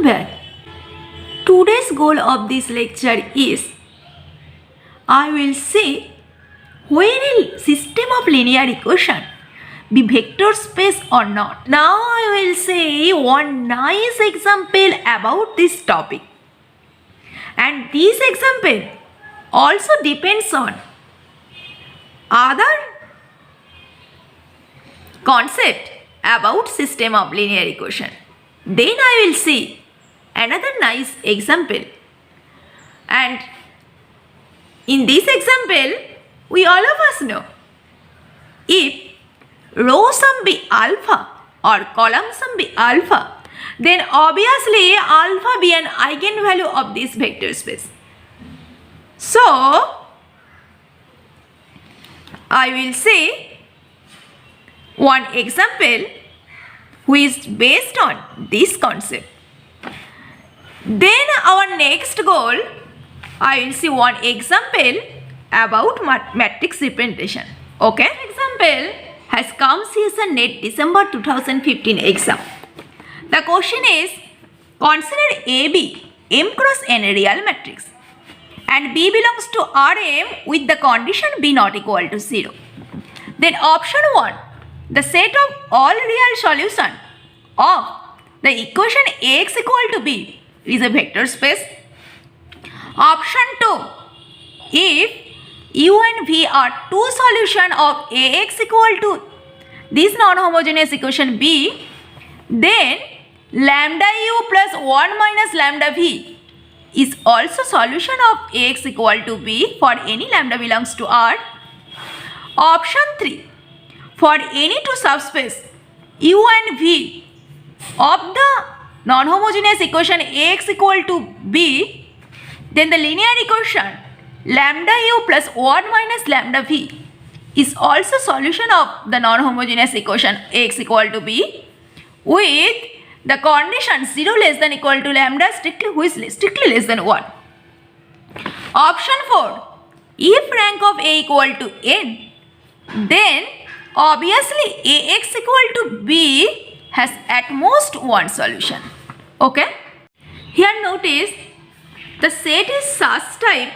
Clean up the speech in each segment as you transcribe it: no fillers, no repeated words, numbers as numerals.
where today's goal of this lecture is I will say where a system of linear equation be vector space or not. Now I will say one nice example about this topic, and this example also depends on other concept about system of linear equation. Then I will see another nice example, and in this example we all of us know if row sum be alpha or column sum be alpha, then obviously alpha be an eigenvalue of this vector space. So I will say one example which is based on this concept. Then our next goal, I will see one example about matrix representation. Okay, example has come CSIR NET December 2015 exam. The question is, consider AB M cross N a real matrix and B belongs to Rm with the condition B not equal to 0. Then option 1, the set of all real solution of the equation Ax equal to B is a vector space. Option 2, if U and V are two solutions of Ax equal to this non-homogeneous equation B, then lambda U plus 1 minus lambda V is also solution of Ax equal to B for any lambda belongs to R. Option 3, for any two subspace U and V of the non-homogeneous equation Ax equal to B, then the linear equation lambda U plus 1 minus lambda V is also solution of the non-homogeneous equation Ax equal to B with the condition 0 less than equal to lambda strictly less than 1. Option 4, if rank of A equal to n, then obviously Ax equal to B has at most one solution. Okay, here notice the set is such type,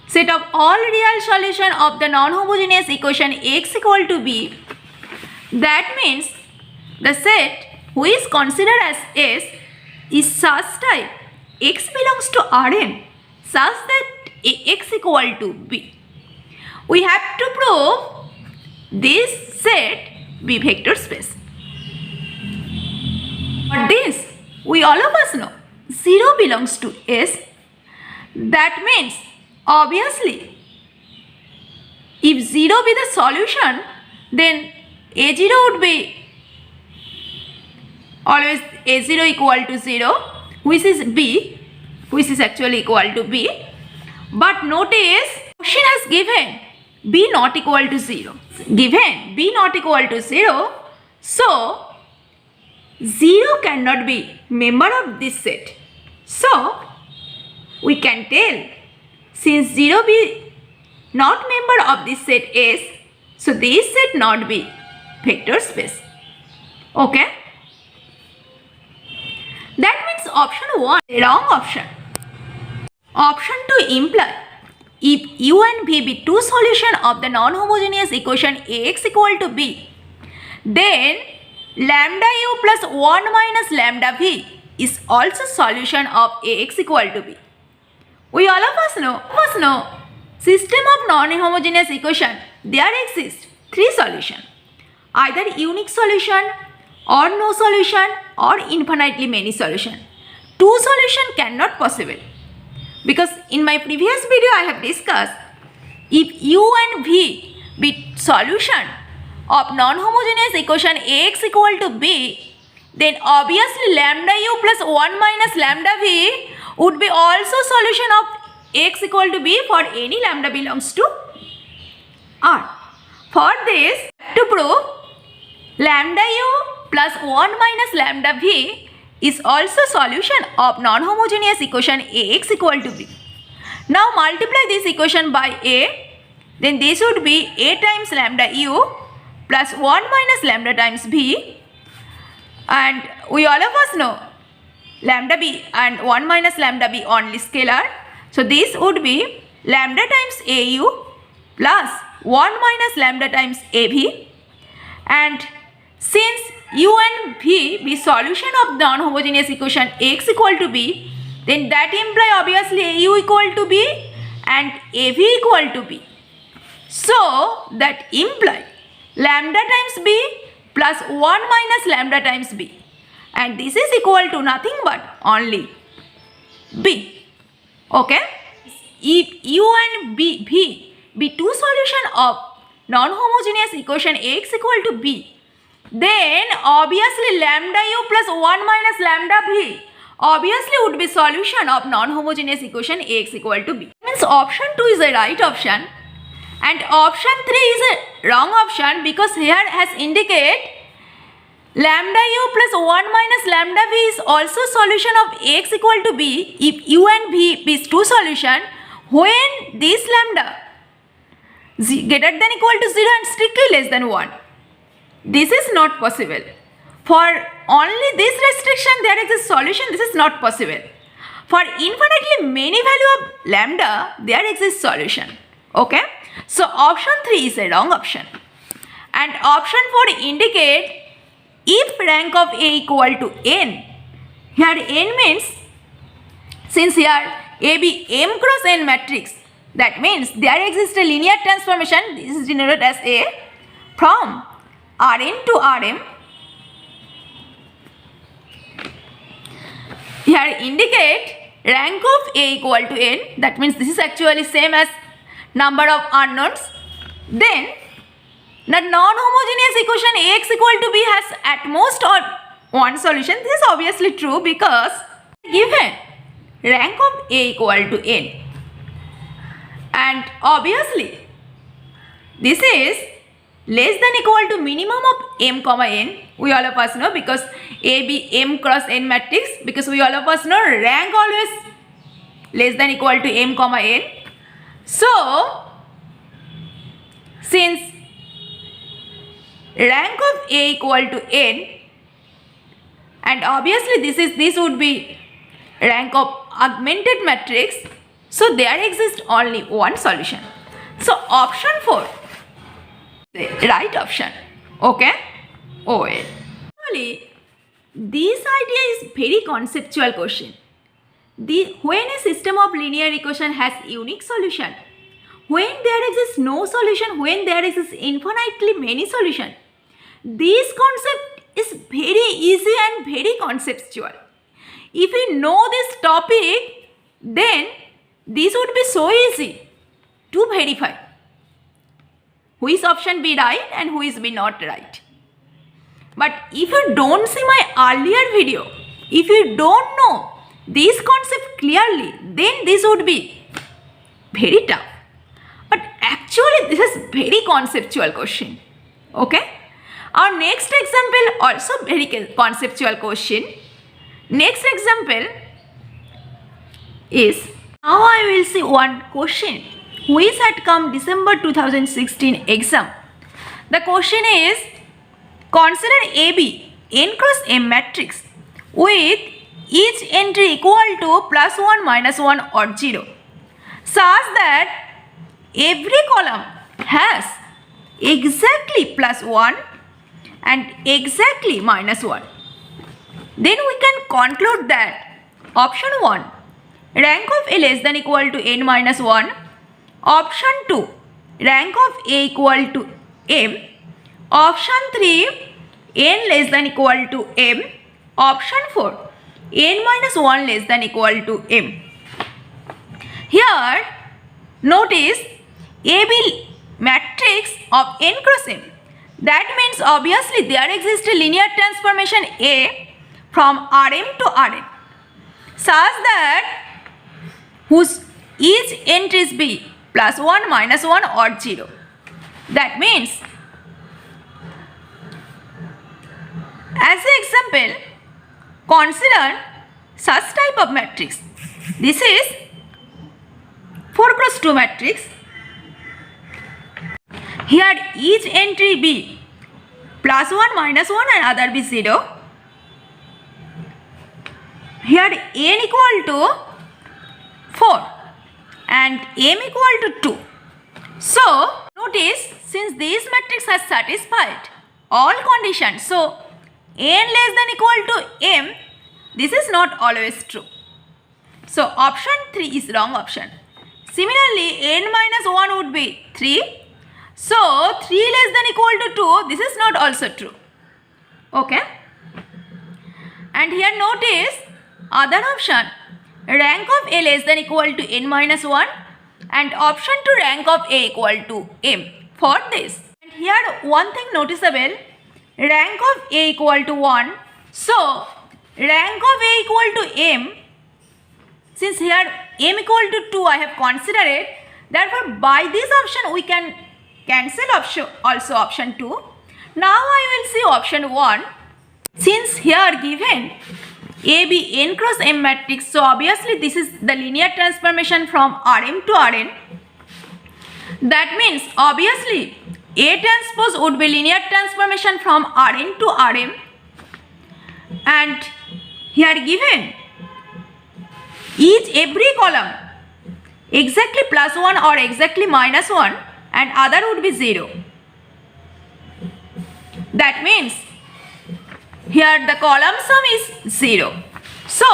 set of all real solution of the non-homogeneous equation X equal to B. That means the set which is considered as S is such type X belongs to Rn such that X equal to B. We have to prove this set be vector space. For this, we all of us know 0 belongs to S. That means obviously if 0 be the solution, then A0 would be always A0 equal to 0, which is B, which is actually equal to B. But notice question has given B not equal to 0. Given B not equal to 0, so 0 cannot be member of this set. So we can tell since 0 be not member of this set S, so this set not be vector space. Okay, that means option 1 is wrong option. Option 2 imply if U and V be two solution of the non-homogeneous equation Ax equal to B, then lambda U plus 1 minus lambda V is also solution of Ax equal to B. We all of us know system of non-homogeneous equation, there exist three solutions, either unique solution or no solution or infinitely many solution. Two solution cannot possible, because in my previous video I have discussed if U and V be solution of non-homogeneous equation Ax equal to B, then obviously lambda U plus 1 minus lambda V would be also solution of X equal to B for any lambda belongs to R. For this, to prove lambda U plus 1 minus lambda V is also solution of non-homogeneous equation Ax equal to B. Now multiply this equation by A, then this would be A times lambda U plus 1 minus lambda times V, and we all of us know lambda b and 1 minus lambda b only scalar. So this would be lambda times au plus 1 minus lambda times av, and since u and v be solution of non-homogeneous equation x equal to b, then that imply obviously au equal to b and av equal to b. So that imply lambda times b plus 1 minus lambda times b, and this is equal to nothing but only b. Okay, if u and v be two solution of non-homogeneous equation x equal to b, then obviously lambda u plus 1 minus lambda v obviously would be solution of non-homogeneous equation x equal to b. Means option 2 is a right option and option 3 is a wrong option, because here has indicate lambda u plus 1 minus lambda v is also solution of x equal to b if u and v be two solution when this lambda greater than equal to 0 and strictly less than 1. This is not possible. For only this restriction there is a solution. This is not possible. For infinitely many value of lambda there exists solution. Okay, so option 3 is a wrong option, and option 4 indicate if rank of A equal to n. Here n means, since here A be m cross n matrix, that means there exists a linear transformation. This is denoted as A from Rn to Rm. Here indicate rank of A equal to n, that means this is actually same as number of unknowns. Then the non-homogeneous equation x equal to b has at most or one solution. This is obviously true because given rank of A equal to n, and obviously this is less than equal to minimum of m comma n. We all of us know, because A be m cross n matrix, because we all of us know rank always less than equal to m comma n. So since rank of A equal to n, and obviously this would be rank of augmented matrix, so there exists only one solution. So option 4 the right option. Okay, OL. Actually this idea is very conceptual question. When a system of linear equation has unique solution, when there exists no solution, when there exists infinitely many solutions, this concept is very easy and very conceptual. If you know this topic, then this would be so easy to verify which option be right and which be not right. But if you don't see my earlier video, if you don't know this concept clearly, then this would be very tough. But actually this is very conceptual question. Okay, our next example also very conceptual question. Next example is, now I will see one question which had come December 2016 exam. The question is, consider AB n cross m matrix with each entry equal to plus 1, minus 1 or 0, such that every column has exactly plus 1 and exactly minus 1. Then we can conclude that option 1, rank of A less than equal to n minus 1, option 2, rank of A equal to m, option 3, n less than equal to m, option 4, n minus 1 less than equal to m. Here notice AB matrix of n cross m. That means obviously there exists a linear transformation A from Rm to Rn, such that whose each entries be plus 1, minus 1 or 0. That means, as an example, consider such type of matrix. This is 4 cross 2 matrix. Here each entry be plus 1, minus 1 and other be 0. here n equal to 4 and m equal to 2. So notice, since this matrix has satisfied all conditions, so n less than equal to m, this is not always true. So option 3 is wrong option. Similarly, n minus 1 would be 3. So 3 less than equal to 2, this is not also true. Okay. And here notice other option, rank of a less than equal to n minus 1 and option 2 rank of a equal to m for this. And here one thing noticeable, rank of a equal to 1. So rank of a equal to m, since here m equal to 2 I have considered, therefore by this option we can cancel also option 2. Now I will see option 1. Since here given A be n cross m matrix, so obviously this is the linear transformation from Rm to Rn. That means obviously A transpose would be linear transformation from Rn to Rm, and here given every column exactly plus 1 or exactly minus 1 and other would be 0. That means here the column sum is 0. So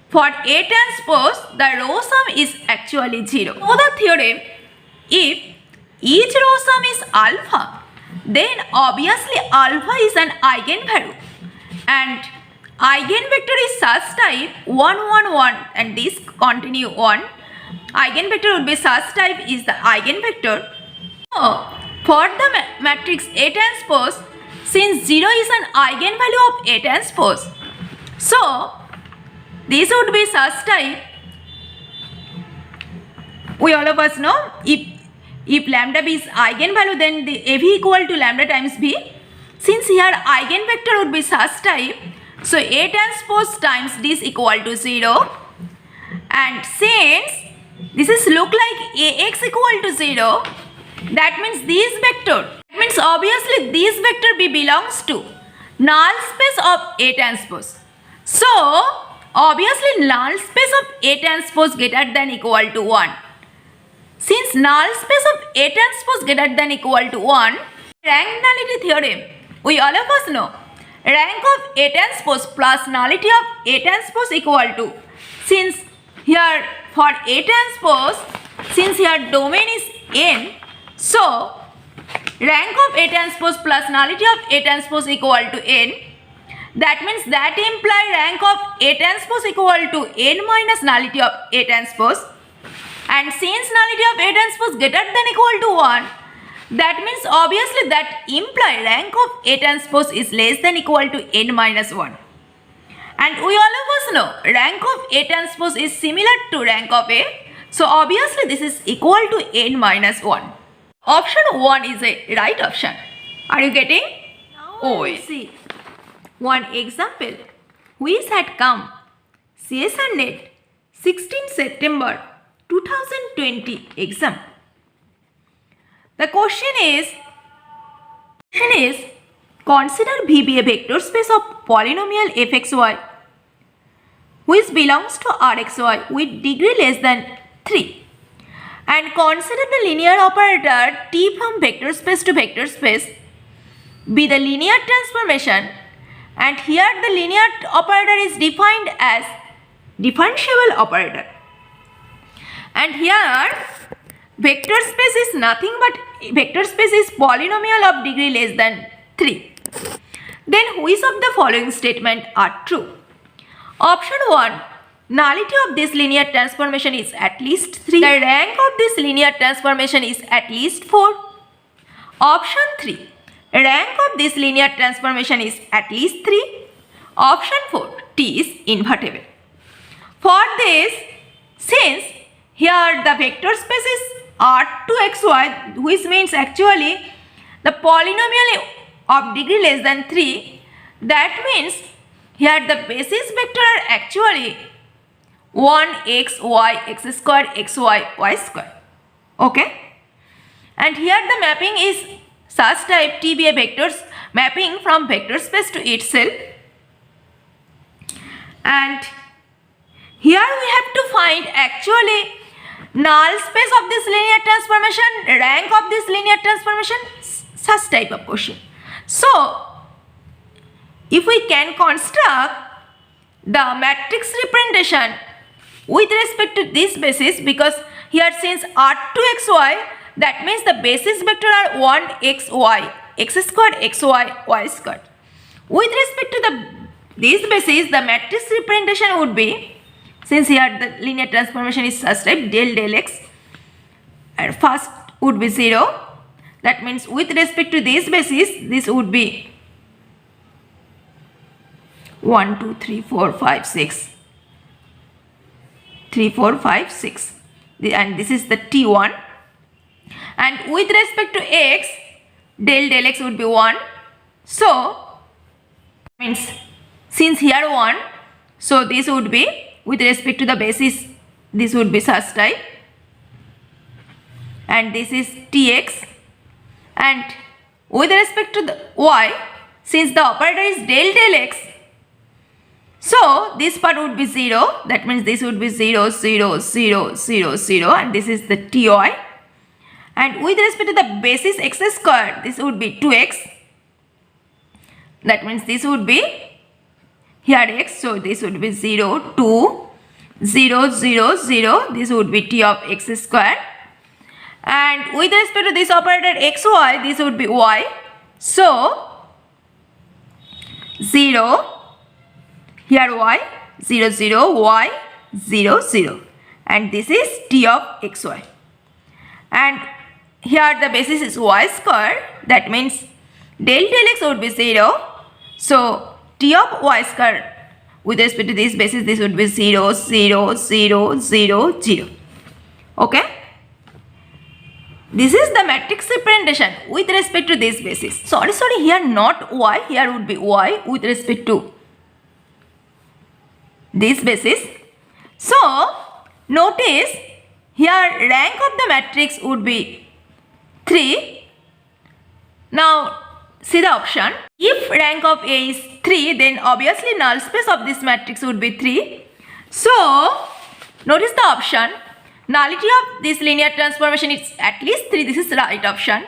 for A transpose, the row sum is actually 0. So the theorem, if each row sum is alpha, then obviously alpha is an eigenvalue and eigenvector is such type 1 1 1 and this continue 1. Eigenvector would be such type is the eigenvector. So for the matrix A transpose, since 0 is an eigenvalue of A transpose, so this would be such type, we all of us know, if lambda b is eigenvalue, then the AV equal to lambda times b. Since here eigenvector would be such type, so A transpose times this equal to 0, and since this is look like AX equal to 0, that means this vector, that means obviously this vector B belongs to null space of A transpose. So obviously null space of A transpose greater than equal to 1. Since null space of A transpose greater than equal to 1, rank nullity theorem, we all of us know, rank of A transpose plus nullity of A transpose equal to, since here for A transpose, since here domain is n, so rank of A transpose plus nullity of A transpose equal to n. That means that imply rank of A transpose equal to n minus nullity of A transpose. And since nullity of A transpose greater than equal to 1, that means obviously that imply rank of A transpose is less than equal to n minus 1. And we all of us know rank of A transpose is similar to rank of A. So obviously this is equal to n minus 1. Option 1 is a right option. Are you getting? Now we see one example which had come CSIR net 16 September 2020 exam. The question is consider V be a vector space of polynomial fxy which belongs to Rxy with degree less than 3, and consider the linear operator T from vector space to vector space be the linear transformation, and here the linear operator is defined as differentiable operator, and here vector space is nothing but vector space is polynomial of degree less than 3. Then which of the following statement are true? Option 1, nullity of this linear transformation is at least 3. The rank of this linear transformation is at least 4. Option 3, rank of this linear transformation is at least 3. Option 4, T is invertible. For this, since here the vector space is R2xy, which means actually the polynomial of degree less than 3, that means here the basis vector are actually 1x, y, x square, xy, y square. Okay? And here the mapping is such type TBA vectors mapping from vector space to itself. And here we have to find actually null space of this linear transformation, rank of this linear transformation, such type of question. So, if we can construct the matrix representation with respect to this basis, because here since R2xy, that means the basis vector are 1xy, x squared, xy, y squared. With respect to this basis, the matrix representation would be, since here the linear transformation is such type, del x, and first would be 0. That means with respect to this basis, this would be 1, 2, 3, 4, 5, 6. 3, 4, 5, 6. And this is the T1. And with respect to x, del x would be 1. So, means since here 1, so this would be, with respect to the basis, this would be such type. And this is Tx. And with respect to the y, since the operator is del x, so this part would be 0. That means this would be 0, 0, 0, 0, 0. And this is the Ty. And with respect to the basis x squared, this would be 2x. That means this would be here x. So this would be 0, 2, 0, 0, 0. This would be T of x squared. And with respect to this operator xy, this would be y. So 0, here y, 0, 0, y, 0, 0. And this is T of xy. And here the basis is y square. That means del x would be 0. So T of y square with respect to this basis, this would be 0, 0, 0, 0, 0. Okay. This is the matrix representation with respect to this basis. Sorry, here not y, here would be y with respect to this basis. So, notice here rank of the matrix would be 3. Now, see the option. If rank of A is 3, then obviously null space of this matrix would be 3. So, notice the option. Nullity of this linear transformation is at least 3. This is the right option.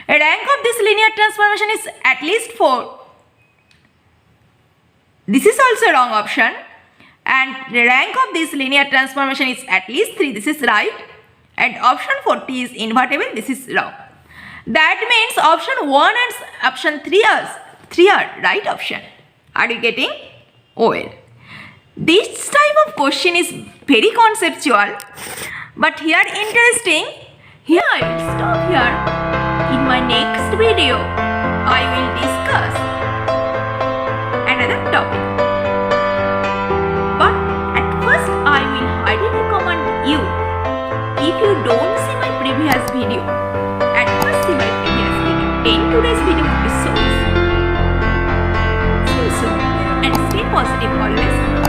Rank of this linear transformation is at least 4. This is also wrong option. And the rank of this linear transformation is at least 3. This is right. And option 40 is invertible. This is wrong. That means option 1 and option 3 are right option. Are you getting? Well, this type of question is very conceptual. But here interesting. Here I will stop here. In my next video, I will discuss another topic. But at first, I will highly recommend you, if you don't see my previous video, at first see my previous video. Then today's video will be so easy. See you soon and stay positive always.